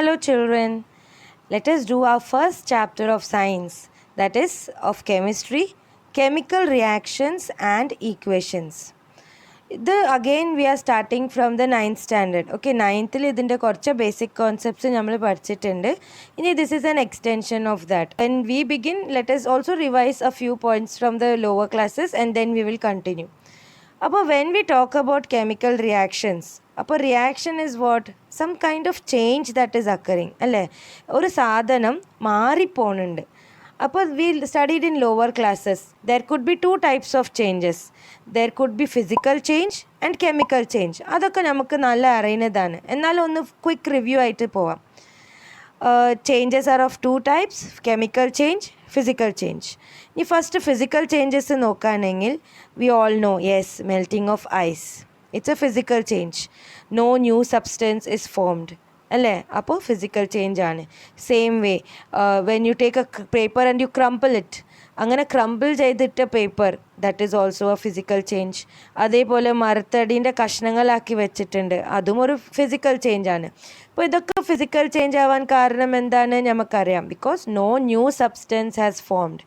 Hello children, let us do our first chapter of science, that is of chemistry, chemical reactions and equations. Again we are starting from the 9th standard. Okay, 9th ഇതിൻ്റെ കുറച്ച് basic concepts നമ്മൾ പഠിച്ചിട്ടുണ്ട്. ഇനി this is an extension of that. When we begin, let us also revise a few points from the lower classes and then we will continue. അപ്പോൾ when we talk about chemical reactions, അപ്പോൾ reaction is what some kind of change that is occurring അല്ലേ, ഒരു സാധനം മാറിപ്പോണുണ്ട്. അപ്പോൾ we studied in lower classes there could be 2 types of changes. There could be physical change and chemical change. അതൊക്കെ നമുക്ക് നല്ല അറിയുന്നതാണ്, എന്നാലും ഒന്ന് ക്വിക്ക് റിവ്യൂ ആയിട്ട് പോവാം. Changes are of 2 types, chemical change, physical change. ഈ ഫസ്റ്റ് ഫിസിക്കൽ ചേഞ്ചസ് നോക്കുകയാണെങ്കിൽ we all know, yes, melting of ice, it's a physical change. No new substance is formed അല്ലേ, അപ്പോൾ ഫിസിക്കൽ ചേഞ്ച് ആണ്. Same way when you take a paper and you crumple it, അങ്ങനെ crumple ചെയ്തിട്ട paper, that is also a physical change. അതേപോലെ മരത്തടീൻ്റെ കഷ്ണങ്ങളാക്കി വെച്ചിട്ടുണ്ട്, അതും ഒരു ഫിസിക്കൽ ചേഞ്ച് ആണ്. അപ്പോൾ ഇതൊക്കെ ഫിസിക്കൽ ചേഞ്ച് ആവാൻ കാരണം എന്താണ് നമുക്കറിയാം, because no new substance has formed.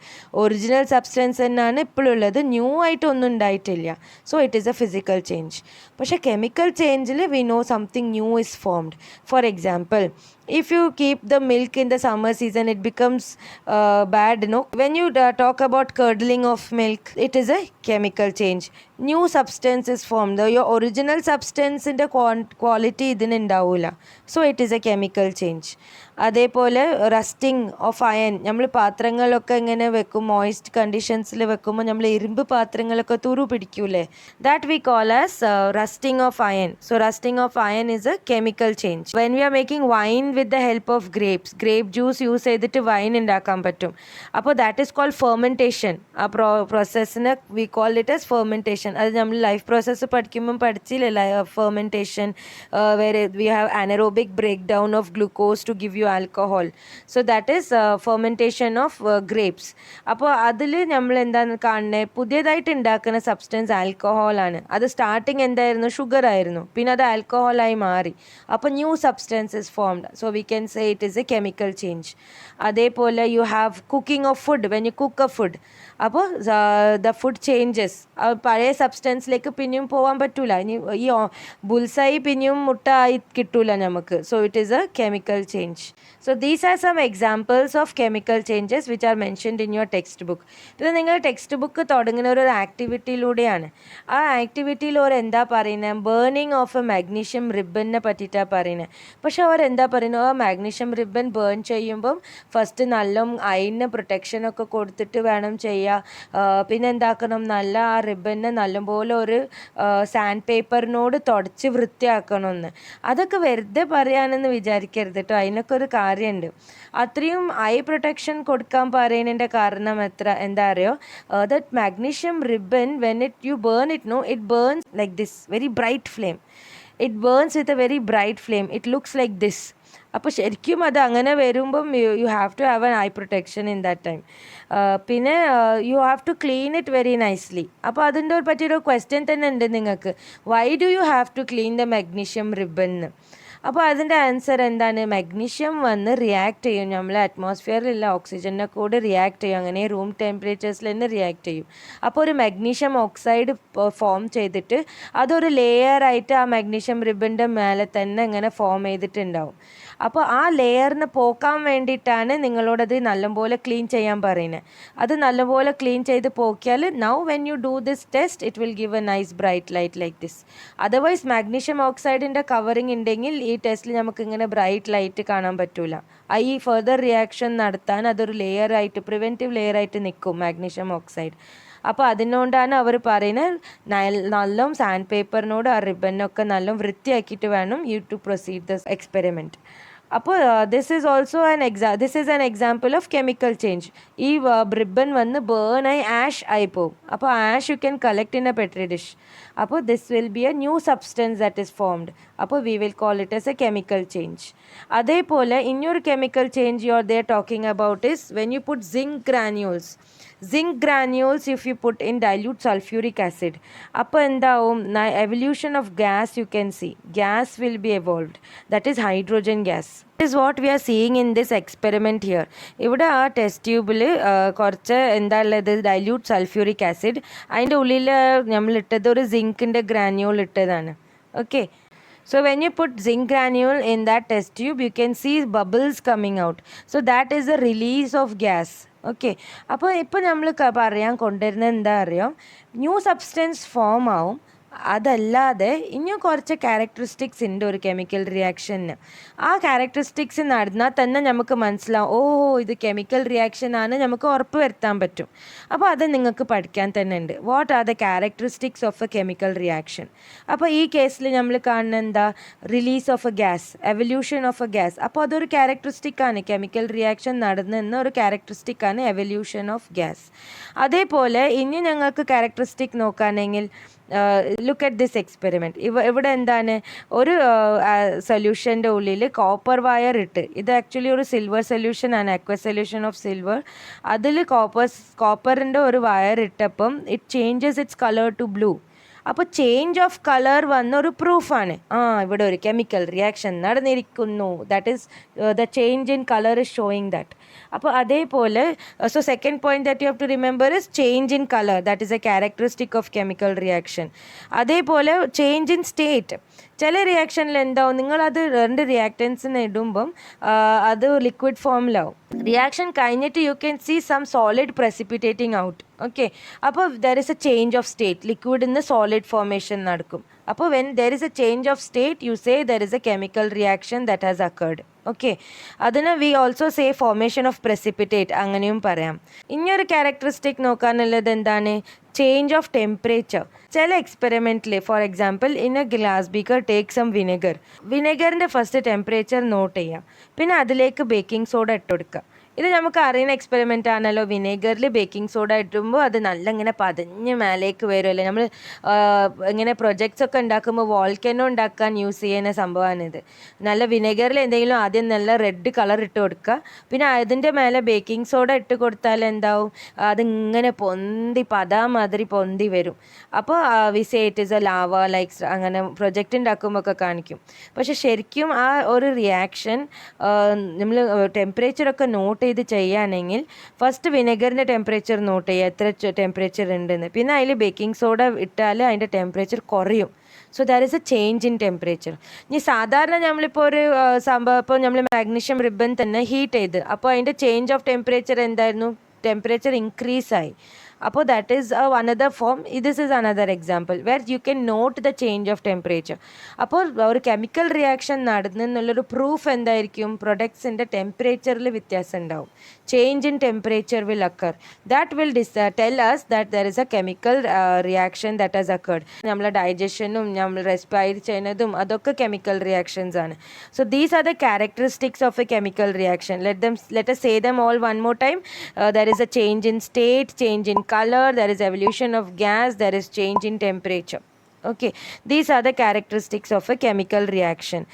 Original substance തന്നെയാണ് ഇപ്പോഴുള്ളത്, ന്യൂ ആയിട്ടൊന്നും ഉണ്ടായിട്ടില്ല. So it is a physical change. പക്ഷേ കെമിക്കൽ ചേഞ്ചിൽ we know something new is formed. For example, if you keep the milk in the summer season, it becomes bad, no? When you talk about curdling of milk, it is a chemical change. New substance is formed. Your original substance in the quality idin undavula, so it is a chemical change. അതേപോലെ rusting of iron, നമ്മൾ പാത്രങ്ങളൊക്കെ ഇങ്ങനെ വെക്കും, moist കണ്ടീഷൻസിൽ വെക്കുമ്പോൾ നമ്മൾ ഇരുമ്പ് പാത്രങ്ങളൊക്കെ തുറു പിടിക്കൂലേ, that we call as rusting of iron. So rusting of iron is a chemical change. When we are making wine with the help of grapes, grape juice use ചെയ്തിട്ട് വൈൻ ഉണ്ടാക്കാൻ പറ്റും. അപ്പോൾ ദാറ്റ് ഈസ് കോൾഡ് ഫെർമെൻറ്റേഷൻ. ആ പ്രോസസ്സിന് we call it as fermentation. അത് നമ്മൾ life process പഠിക്കുമ്പം പഠിച്ചില്ല, ഫെർമെൻറ്റേഷൻ വേറെ we have anaerobic break down of glucose to give you alcohol. So that is fermentation of grapes. അപ്പോൾ അതിൽ നമ്മൾ എന്താണ് കാണുന്നത്, പുതിയതായിട്ട് ഉണ്ടാക്കുന്ന സബ്സ്റ്റൻസ് ആൽക്കഹോൾ ആണ്. അത് സ്റ്റാർട്ടിങ് എന്തായിരുന്നു, ഷുഗർ ആയിരുന്നു, പിന്നെ അത് ആൽക്കഹോളായി മാറി. അപ്പോൾ new substance is formed. So we can say it is a chemical change. അതേപോലെ you have cooking of food. When you cook a food, അപ്പോൾ ദ ഫുഡ് ചേഞ്ചസ്. പഴയ സബ്സ്റ്റൻസിലേക്ക് പിന്നെയും പോകാൻ പറ്റൂല, ഇനി ഈ ബുൾസായി പിന്നെയും മുട്ട ആയി കിട്ടൂല നമുക്ക്. So it is a chemical change. So these are some examples of chemical changes which are mentioned in your textbook. ഇത് നിങ്ങൾ ടെക്സ്റ്റ് ബുക്ക് തുടങ്ങുന്ന ഒരു ആക്ടിവിറ്റിയിലൂടെയാണ്. ആ ആക്ടിവിറ്റിയിൽ അവർ എന്താ പറയുന്നത്, ബേണിങ് ഓഫ് എ മാഗ്നീഷ്യം റിബണിനെ പറ്റിയിട്ടാണ് പറയുന്നത്. പക്ഷെ അവർ എന്താ പറയുന്നത്, ആ മാഗ്നീഷ്യം റിബൺ ബേൺ ചെയ്യുമ്പം ഫസ്റ്റ് നല്ല അയിന് പ്രൊട്ടക്ഷനൊക്കെ കൊടുത്തിട്ട് വേണം ചെയ്യുക. പിന്നെ എന്താക്കണം, നല്ല ആ റിബണിനെ നല്ലപോലെ ഒരു സാൻഡ് പേപ്പറിനോട് തുടച്ച് വൃത്തിയാക്കണമെന്ന്. അതൊക്കെ വെറുതെ പറയാനെന്ന് വിചാരിക്കരുത് കേട്ടോ, അതിനൊക്കെ ഒരു കാര്യമുണ്ട്. അത്രയും ഐ പ്രൊട്ടക്ഷൻ കൊടുക്കാൻ പറയുന്നതിൻ്റെ കാരണം എന്താ അറിയോ, that magnesium ribbon when you burn it, no, it burns like this very bright flame. It burns with a very bright flame. It looks like this. അപ്പോൾ ശരിക്കും അത് അങ്ങനെ വരുമ്പം you have to have an eye protection in that time. പിന്നെ you have to clean it very nicely. അപ്പോൾ അതിൻ്റെ പറ്റിയൊരു question തന്നെ ഉണ്ട് നിങ്ങൾക്ക്, why do you have to clean the magnesium ribbon എന്ന്. അപ്പോൾ അതിൻ്റെ ആൻസർ എന്താണ്, മാഗ്നീഷ്യം വന്ന് റിയാക്ട് ചെയ്യും, നമ്മൾ അറ്റ്മോസ്ഫിയറിലുള്ള ഓക്സിജനെ കൂടെ റിയാക്ട് ചെയ്യും, അങ്ങനെ റൂം ടെമ്പറേച്ചേഴ്സിൽ തന്നെ റിയാക്ട് ചെയ്യും. അപ്പോൾ ഒരു മാഗ്നീഷ്യം ഓക്സൈഡ് ഫോം ചെയ്തിട്ട് അതൊരു ലെയറായിട്ട് ആ മാഗ്നീഷ്യം റിബണിൻ്റെ മേലെ തന്നെ ഇങ്ങനെ ഫോം ചെയ്തിട്ടുണ്ടാവും. അപ്പോൾ ആ ലെയറിന് പോക്കാൻ വേണ്ടിയിട്ടാണ് നിങ്ങളോടത് നല്ലപോലെ ക്ലീൻ ചെയ്യാൻ പറയുന്നത്. അത് നല്ലപോലെ ക്ലീൻ ചെയ്ത് പോക്കിയാൽ now when you do this test it will give a nice bright light like this. Otherwise magnesium ഓക്സൈഡിൻ്റെ കവറിങ് ഉണ്ടെങ്കിൽ ഈ ടെസ്റ്റിൽ നമുക്ക് ഇങ്ങനെ ബ്രൈറ്റ് ലൈറ്റ് കാണാൻ പറ്റില്ല. ഈ ഫർദർ റിയാക്ഷൻ നടത്താൻ അതൊരു ലെയറായിട്ട്, പ്രിവെൻറ്റീവ് ലെയറായിട്ട് നിൽക്കും മാഗ്നീഷ്യം ഓക്സൈഡ്. അപ്പോൾ അതിനോണ്ടാണ് അവർ പറയുന്നത് നല്ല സാൻഡ് പേപ്പറിനോട് ആ റിബനൊക്കെ നല്ല വൃത്തിയാക്കിയിട്ട് വേണം you to proceed the experiment. അപ്പോൾ this is an example of chemical change. ഈ റിബൺ വന്ന് ബേണായി ആഷ് ആയി പോകും. അപ്പോൾ ash you can collect in a petri dish. അപ്പോൾ this will be a new substance that is formed. അപ്പോൾ we will call it as a chemical change. അതേപോലെ ഇനിയൊരു chemical change you are they talking about is when you put zinc granules. zinc granules if you put in dilute sulfuric acid. അപ്പോൾ എന്താവും, evolution of gas you can see. Gas will be evolved. That is hydrogen gas. This is what we are seeing in this experiment here. ഇവിടെ ആ test ട്യൂബിൽ കുറച്ച് എന്താ ഉള്ളത്, dilute sulphuric acid, അതിൻ്റെ ഉള്ളിൽ നമ്മൾ ഇട്ടത് ഒരു സിങ്കിൻ്റെ ഗ്രാന്യൂൾ ഇട്ടതാണ്. Okay, so when you put zinc granule in that test tube, you can see bubbles coming out. So that is the release of gas. Okay, അപ്പോൾ ഇപ്പോൾ നമ്മൾ പറയാൻ കൊണ്ടുവരുന്നത് എന്താ അറിയാം, ന്യൂ സബ്സ്റ്റൻസ് ഫോം ആവും. അതല്ലാതെ ഇനിയും കുറച്ച് ക്യാരക്ടറിസ്റ്റിക്സ് ഉണ്ട് ഒരു കെമിക്കൽ റിയാക്ഷന്. ആ ക്യാരക്ടറിസ്റ്റിക്സ് നടന്നാൽ തന്നെ നമുക്ക് മനസ്സിലാവും, ഇത് കെമിക്കൽ റിയാക്ഷൻ ആണ്, നമുക്ക് ഉറപ്പ് വരുത്താൻ പറ്റും. അപ്പോൾ അത് നിങ്ങൾക്ക് പഠിക്കാൻ തന്നെ ഉണ്ട്. What are the characteristics of A chemical reaction. അപ്പോൾ ഈ കേസിൽ നമ്മൾ കാണുന്ന എന്താ, release of A gas, evolution of A gas. അപ്പോൾ അതൊരു ക്യാരക്ടറിസ്റ്റിക്കാണ്, കെമിക്കൽ റിയാക്ഷൻ നടന്നെന്ന ഒരു ക്യാരക്ടറിസ്റ്റിക്കാണ് എവല്യൂഷൻ ഓഫ് ഗ്യാസ്. അതേപോലെ ഇനി ഞങ്ങൾക്ക് ക്യാരക്ടറിസ്റ്റിക് നോക്കുകയാണെങ്കിൽ, ലുക്ക് അറ്റ് ദിസ് എക്സ്പെരിമെൻറ്റ്. ഇവിടെ എന്താണ്, ഒരു സൊല്യൂഷൻ്റെ ഉള്ളിൽ കോപ്പർ വയർ ഇട്ട്, ഇത് ആക്ച്വലി ഒരു സിൽവർ സൊല്യൂഷൻ ആണ്, അക്വ സൊല്യൂഷൻ ഓഫ് സിൽവർ. അതിൽ കോപ്പറിൻ്റെ ഒരു വയർ ഇട്ടപ്പം it changes its colour to blue. അപ്പോൾ ചേഞ്ച് ഓഫ് കളർ വന്ന ഒരു പ്രൂഫാണ്, ഇവിടെ ഒരു കെമിക്കൽ റിയാക്ഷൻ നടന്നിരിക്കുന്നു. That is the change in colour is showing that. അപ്പോൾ അതേപോലെ so second point that you have to remember is change in colour. That is a characteristic of chemical reaction. അതേപോലെ change in state. ചില റിയാക്ഷനിൽ എന്താവും, നിങ്ങളത് രണ്ട് റിയാക്റ്റൻസിന് ഇടുമ്പം അത് ലിക്വിഡ് ഫോമിലാവും. റിയാക്ഷൻ കഴിഞ്ഞിട്ട് you can see some solid precipitating out. Okay, അപ്പോൾ there is a change of state, ലിക്വിഡിൽ നിന്ന് സോളിഡ് ഫോർമേഷൻ നടക്കും. അപ്പോൾ when there is a change of state you say there is a chemical reaction that has occurred. Okay, അതിന് we also say formation of precipitate, അങ്ങനെയും പറയാം. ഇനിയൊരു characteristic നോക്കാനുള്ളത് എന്താണ്, change of temperature. ചില എക്സ്പെരിമെൻറ്റിൽ for example in a glass beaker take some വിനെഗറിൻ്റെ first temperature note ചെയ്യാം, പിന്നെ അതിലേക്ക് ബേക്കിംഗ് സോഡ ഇട്ട് കൊടുക്കുക. ഇത് നമുക്ക് അറിയുന്ന എക്സ്പെരിമെൻ്റ് ആണല്ലോ. വിനേഗറിൽ ബേക്കിംഗ് സോഡ ഇടുമ്പോൾ അത് നല്ല ഇങ്ങനെ പതഞ്ഞ് മേലേക്ക് വരുമല്ലേ. നമ്മൾ ഇങ്ങനെ പ്രൊജക്ട്സ് ഒക്കെ ഉണ്ടാക്കുമ്പോൾ വോൾക്കനോ ഉണ്ടാക്കാൻ യൂസ് ചെയ്യുന്ന സംഭവമാണിത്. നല്ല വിനേഗറിൽ എന്തെങ്കിലും ആദ്യം നല്ല റെഡ് കളർ ഇട്ട് കൊടുക്കുക, പിന്നെ അതിൻ്റെ മേലെ ബേക്കിംഗ് സോഡ ഇട്ട് കൊടുത്താൽ എന്താവും, അതിങ്ങനെ പൊന്തി മാതിരി പൊന്തി വരും. അപ്പോൾ we say it is A lava likes, അങ്ങനെ പ്രൊജക്റ്റ് ഉണ്ടാക്കുമ്പോൾ ഒക്കെ കാണിക്കും. പക്ഷെ ശരിക്കും ആ ഒരു റിയാക്ഷൻ നമ്മൾ ടെമ്പറേച്ചറൊക്കെ നോട്ട് ചെയ്ത് ചെയ്യുകയാണെങ്കിൽ ഫസ്റ്റ് വിനെഗറിൻ്റെ ടെമ്പറേച്ചർ നോട്ട് ചെയ്യുക, എത്ര ടെമ്പറേച്ചർ ഉണ്ടെന്ന്. പിന്നെ അതിൽ ബേക്കിംഗ് സോഡ ഇട്ടാൽ അതിൻ്റെ ടെമ്പറേച്ചർ കുറയും. So that is A change in temperature. ഇനി സാധാരണ നമ്മളിപ്പോൾ ഒരു സംഭവം, ഇപ്പോൾ നമ്മൾ മാഗ്നീഷ്യം റിബൺ തന്നെ ഹീറ്റ് ചെയ്ത്, അപ്പോൾ അതിൻ്റെ ചേഞ്ച് ഓഫ് ടെമ്പറേച്ചർ എന്തായിരുന്നു, ടെമ്പറേച്ചർ ഇൻക്രീസ് ആയി. അപ്പോൾ that is another form. This is another example where you can note the change of temperature. അപ്പോൾ ഒരു കെമിക്കൽ റിയാക്ഷൻ നടന്നെന്നുള്ളൊരു പ്രൂഫ് എന്തായിരിക്കും, പ്രൊഡക്ട്സിൻ്റെ ടെമ്പറേച്ചറിൽ വ്യത്യാസം ഉണ്ടാവും. Change in temperature will occur. That will tell us that there is a chemical reaction that has occurred. നമ്മളെ ഡൈജഷനും നമ്മൾ respire ചെയ്യുന്നതും അതൊക്കെ കെമിക്കൽ റിയാക്ഷൻസ് ആണ്. So these are the characteristics of A chemical reaction. Let us say them all one more time. There is a change in state, change in color, there is evolution of gas, there is change in temperature. Okay, these are the characteristics of a chemical reaction.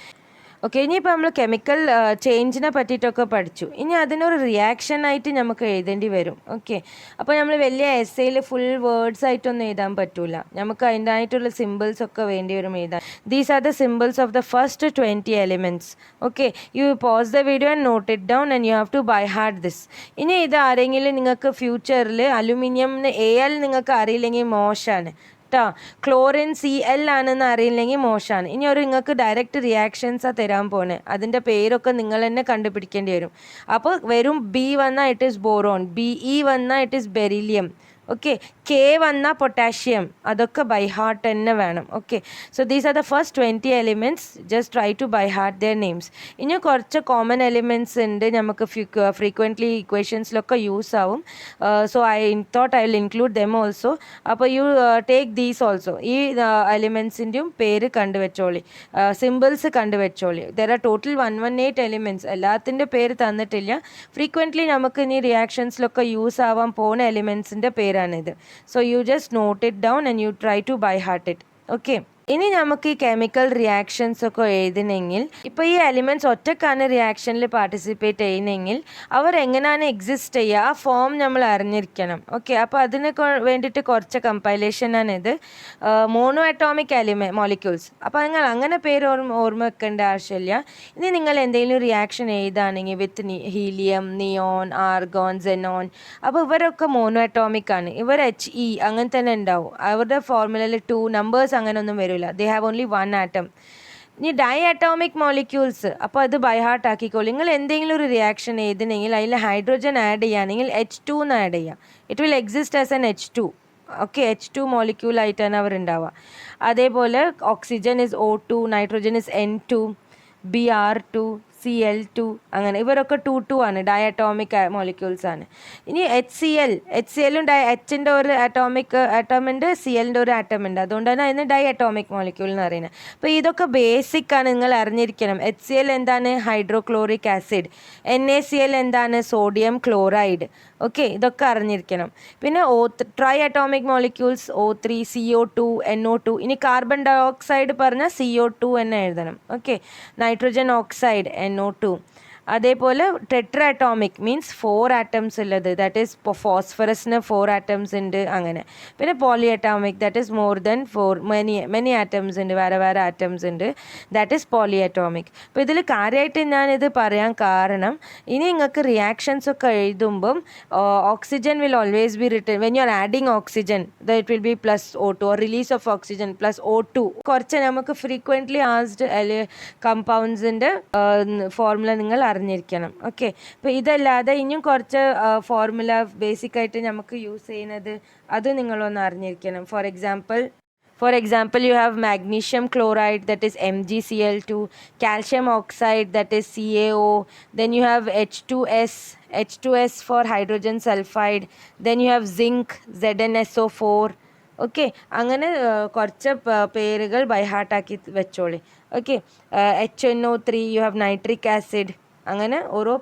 Okay, ഇനിയിപ്പോൾ നമ്മൾ chemical ചേഞ്ചിനെ പറ്റിയിട്ടൊക്കെ പഠിച്ചു. ഇനി അതിനൊരു റിയാക്ഷനായിട്ട് നമുക്ക് എഴുതേണ്ടി വരും. Okay, അപ്പോൾ നമ്മൾ വലിയ എസ്സേയിൽ ഫുൾ വേർഡ്സ് ആയിട്ടൊന്നും എഴുതാൻ പറ്റില്ല, നമുക്ക് അതിൻ്റെതായിട്ടുള്ള സിമ്പിൾസ് ഒക്കെ വേണ്ടി വരും എഴുതാൻ. These are the symbols of the first 20 elements. Okay, you pause the video and note it down and you have to by heart this. ഇനി ഇത് ആരെങ്കിലും നിങ്ങൾക്ക് ഫ്യൂച്ചറിൽ അലുമിനിയമിന് AL നിങ്ങൾക്ക് അറിയില്ലെങ്കിൽ മോശമാണ് കേട്ടോ. ക്ലോറിൻ CL ആണെന്ന് അറിയില്ലെങ്കിൽ മോശമാണ്. ഇനി നിങ്ങൾക്ക് ഡയറക്റ്റ് റിയാക്ഷൻസാണ് തരാൻ പോണേ, അതിൻ്റെ പേരൊക്കെ നിങ്ങൾ തന്നെ കണ്ടുപിടിക്കേണ്ടി വരും. അപ്പോൾ വരും B വന്നാൽ ഇറ്റ് ഈസ് ബോറോൺ, BE വന്നാൽ it is beryllium. Okay, K വന്നാൽ പൊട്ടാഷ്യം, അതൊക്കെ ബൈ ഹാർട്ട് തന്നെ വേണം. Okay, so these are the first 20 elements. Just try to by heart their names. ഇനി കുറച്ച് കോമൺ എലിമെൻറ്റ്സ് ഉണ്ട്, നമുക്ക് ഫ്രീക്വൻ്റ്ലി ഇക്വേഷൻസിലൊക്കെ യൂസ് ആവും. So I thought I will include them also. അപ്പോൾ യു ടേക്ക് ദീസ് ഓൾസോ. ഈ എലിമെൻറ്റ്സിൻ്റെയും പേര് കണ്ടുവെച്ചോളി, സിമ്പിൾസ് കണ്ടുവെച്ചോളി. There are total 118 elements. എല്ലാത്തിൻ്റെ പേര് തന്നിട്ടില്ല. ഫ്രീക്വൻ്റ്ലി നമുക്ക് ഇനി റിയാക്ഷൻസിലൊക്കെ യൂസ് ആവാൻ പോകുന്ന എലിമെൻറ്റ്സിൻ്റെ പേരാണിത്. So you just note it down and you try to by heart it. Okay. ഇനി നമുക്ക് ഈ കെമിക്കൽ റിയാക്ഷൻസ് ഒക്കെ എഴുതണമെങ്കിൽ ഇപ്പോൾ ഈ എലിമെൻറ്റ്സ് ഒറ്റക്കാണ് റിയാക്ഷനിൽ പാർട്ടിസിപ്പേറ്റ് ചെയ്യുന്നതെങ്കിൽ അവർ എങ്ങനെയാണ് എക്സിസ്റ്റ് ചെയ്യുക, ആ ഫോം നമ്മൾ അറിഞ്ഞിരിക്കണം. ഓക്കെ, അപ്പോൾ അതിന് വേണ്ടിയിട്ട് കുറച്ച് കമ്പൈലേഷനാണ് ഇത്. Mono atomic molecules. അപ്പോൾ നിങ്ങൾ അങ്ങനെ പേര് ഓർമ്മ വെക്കേണ്ട ആവശ്യമില്ല. ഇനി നിങ്ങൾ എന്തെങ്കിലും റിയാക്ഷൻ എഴുതുകയാണെങ്കിൽ വിത്ത് ഹീലിയം, നിയോൺ, ആർഗോൺ, സെനോൺ, അപ്പോൾ ഇവരൊക്കെ മോണോ അറ്റോമിക് ആണ്. ഇവർ HE അങ്ങനെ തന്നെ ഉണ്ടാവും. അവരുടെ ഫോർമുലയിൽ 2 നമ്പേഴ്സ് അങ്ങനെ ഒന്നും വരില്ല. They have only one atom. ഇനി ഡൈ അറ്റോമിക് മോളിക്യൂൾസ്, അപ്പോൾ അത് ബൈ ഹാർട്ട് ആക്കിക്കോളൂ. നിങ്ങൾ എന്തെങ്കിലും ഒരു റിയാക്ഷൻ എഴുതണമെങ്കിൽ അതിൽ ഹൈഡ്രോജൻ ആഡ് ചെയ്യുകയാണെങ്കിൽ H2 എന്ന് ആഡ് ചെയ്യാം. It will exist as an H2. Okay, H2 molecule ആയിട്ടാണ് അവർ ഉണ്ടാവുക. അതേപോലെ oxygen is O2, nitrogen is N2, Br2, Cl2, അങ്ങനെ ഇവരൊക്കെ 2 ആണ്, ഡൈ അറ്റോമിക് മോളിക്യൂൾസ് ആണ്. ഇനി HClഉം Hൻ്റെ ഒരു ആറ്റമുണ്ട്, Clൻ്റെ ഒരു ആറ്റമുണ്ട്. അതുകൊണ്ടാണ് അതിന് ഡൈ അറ്റോമിക് മോളിക്യൂൾ എന്ന് പറയുന്നത്. അപ്പോൾ ഇതൊക്കെ ബേസിക് ആണ്, നിങ്ങൾ അറിഞ്ഞിരിക്കണം. HCl എന്താണ്? Hydrochloric acid. NaCl എന്താണ്? Sodium chloride. ഓക്കെ, ഇതൊക്കെ അറിഞ്ഞിരിക്കണം. പിന്നെ try atomic molecules O3, CO2, NO2. ഇനി കാർബൺ ഡൈ ഓക്സൈഡ് പറഞ്ഞാൽ CO2 എന്ന് എഴുതണം. Okay, nitrogen oxide NO2. അതേപോലെ ടെട്ര അറ്റോമിക് മീൻസ് 4 ആറ്റംസ് ഉള്ളത്, ദാറ്റ് ഈസ് ഫോസ്ഫറസിന് 4 ആറ്റംസ് ഉണ്ട് അങ്ങനെ. പിന്നെ poly atomic, that is more than 4, many atoms ഉണ്ട്, വേറെ ആറ്റംസ് ഉണ്ട്, ദാറ്റ് ഈസ് പോളി അറ്റോമിക്. അപ്പോൾ ഇതിൽ കാര്യമായിട്ട് ഞാനിത് പറയാൻ കാരണം, ഇനി നിങ്ങൾക്ക് റിയാക്ഷൻസ് ഒക്കെ എഴുതുമ്പം oxygen will always be return when you are adding oxygen, it will be +O2 or release of oxygen +O2. കുറച്ച് നമുക്ക് ഫ്രീക്വൻ്റ്ലി ആസ്ഡ് കമ്പൗണ്ട്സിൻ്റെ ഫോർമുല നിങ്ങൾ അറിഞ്ഞിരിക്കണം. ഓക്കെ, അപ്പോൾ ഇതല്ലാതെ ഇനിയും കുറച്ച് ഫോർമുല ബേസിക്കായിട്ട് നമുക്ക് യൂസ് ചെയ്യുന്നത് അത് നിങ്ങളൊന്ന് അറിഞ്ഞിരിക്കണം. For example, you have magnesium chloride, that is MgCl2, calcium oxide, that is CaO, then you have H2S for hydrogen sulfide, then you have zinc, ZnSO4. Okay, അങ്ങനെ കുറച്ച് പേരുകൾ ബൈ ഹാർട്ടാക്കി വെച്ചോളി. Okay, HNO3, you have nitric acid. അങ്ങനെ ഓരോ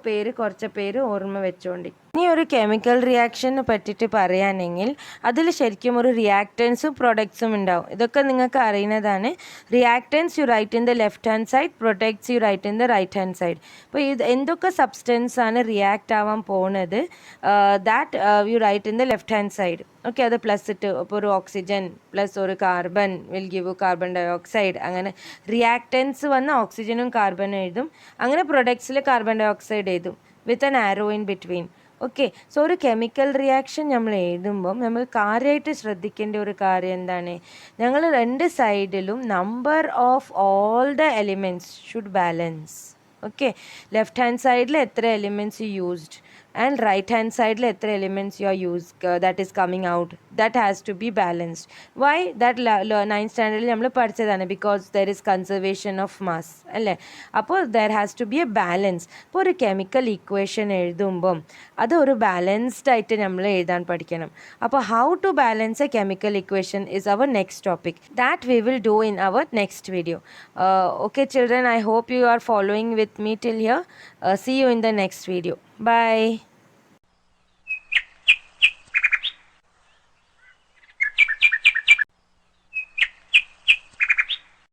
കുറച്ച് പേര് ഓർമ്മ വെച്ചോണ്ടി. ഇനി ഒരു കെമിക്കൽ റിയാക്ഷനെ പറ്റിയിട്ട് പറയുകയാണെങ്കിൽ അതിൽ ശരിക്കും ഒരു റിയാക്റ്റൻസും പ്രൊഡക്ട്സും ഉണ്ടാവും. ഇതൊക്കെ നിങ്ങൾക്ക് അറിയുന്നതാണ്. Reactants you write in the left hand side, products you write in the right hand side. അപ്പോൾ ഇത് എന്തൊക്കെ സബ്സ്റ്റൻസ് ആണ് റിയാക്റ്റ് ആവാൻ പോകുന്നത്, that you write in the left hand side. Okay, അത് പ്ലസ് ഇട്ട്, ഇപ്പോൾ ഒരു ഓക്സിജൻ പ്ലസ് ഒരു കാർബൺ വിൽ ഗിവ് കാർബൺ ഡൈ ഓക്സൈഡ്. അങ്ങനെ റിയാക്റ്റൻസ് വന്ന ഓക്സിജനും കാർബണും എഴുതും, അങ്ങനെ പ്രൊഡക്ട്സിൽ കാർബൺ ഡൈ ഓക്സൈഡ് എഴുതും with an arrow in between. Okay, so ഒരു കെമിക്കൽ റിയാക്ഷൻ നമ്മൾ എഴുതുമ്പം നമ്മൾ കാര്യമായിട്ട് ശ്രദ്ധിക്കേണ്ട ഒരു കാര്യം എന്താണ്, ഞങ്ങൾ 2 സൈഡിലും number of all the elements should balance. Okay, left hand സൈഡിൽ എത്ര elements used and right hand സൈഡിൽ എത്ര elements you are that is coming out, that has to be balanced. Why that 9th സ്റ്റാൻഡേർഡിൽ നമ്മൾ പഠിച്ചതാണ്, because there is conservation of mass അല്ലേ. അപ്പോൾ there has to be a balance. ഇപ്പോൾ ഒരു chemical equation എഴുതുമ്പം അത് ഒരു ബാലൻസ്ഡ് ആയിട്ട് നമ്മൾ എഴുതാൻ പഠിക്കണം. അപ്പോൾ how to balance a chemical equation is our next topic that we will do in our next video. Okay children, I hope you are following with me till here. See you in the next video. Bye.